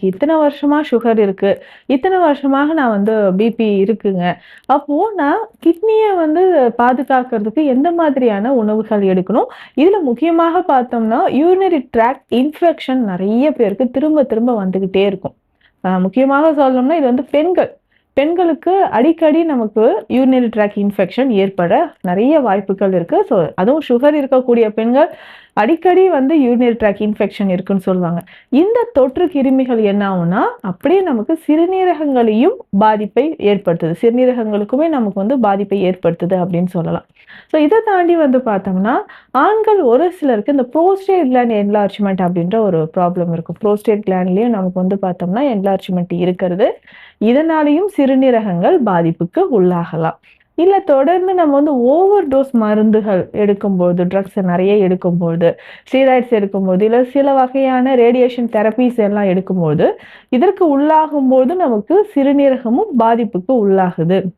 இத்தன வருஷமா சுகர் இருக்கு. இத்தன வருஷமாக நான் பிபி இருக்குங்க. அப்போ நான் கிட்னிய பாதுகாக்கிறதுக்கு எந்த மாதிரியான உணவுகள் எடுக்கணும்? இதுல முக்கியமாக பார்த்தோம்னா, யூரினரி ட்ராக்ட் இன்ஃபெக்ஷன் நெறைய பேருக்கு திரும்ப திரும்ப வந்துகிட்டே இருக்கும். முக்கியமாக சொல்லணும்னா, இது பெண்கள். பெண்களுக்கு அடிக்கடி நமக்கு யூரினரி ட்ராக்ட் இன்ஃபெக்ஷன் ஏற்பட நெறைய வாய்ப்புகள் இருக்கு. அதுவும் சுகர் இருக்கக்கூடிய பெண்கள் அடிக்கடி யூரினரி ட்ராக்ட் இன்ஃபெக்ஷன் இருக்குன்னு சொல்லுவாங்க. இந்த தொற்று கிருமிகள் என்ன ஆகும்னா, அப்படியே நமக்கு சிறுநீரகங்களையும் பாதிப்பை ஏற்படுத்துது. சிறுநீரகங்களுக்குமே நமக்கு பாதிப்பை ஏற்படுத்துது அப்படின்னு சொல்லலாம். இத தாண்டி பார்த்தோம்னா, ஆண்கள் ஒரு சிலருக்கு இந்த புரோஸ்டேட் கிளாண்ட் என்லார்ஜ்மென்ட் அப்படின்ற ஒரு ப்ராப்ளம் இருக்கும். புரோஸ்டேட் கிளாண்ட்லயும் நமக்கு பார்த்தோம்னா என்லார்ஜ்மென்ட் இருக்கிறது. இதனாலேயும் சிறுநீரகங்கள் பாதிப்புக்கு உள்ளாகலாம். இல்ல தொடர்ந்து நம்ம ஓவர் டோஸ் மருந்துகள் எடுக்கும்போது, ட்ரக்ஸ் நெறைய எடுக்கும்போது, ஸ்டீராய்ட்ஸ் எடுக்கும்போது, இல்ல சில வகையான ரேடியேஷன் தெரப்பீஸ் எல்லாம் எடுக்கும்போது, இதற்கு உள்ளாகும்போது நமக்கு சிறுநீரகமும் பாதிப்புக்கு உள்ளாகுது.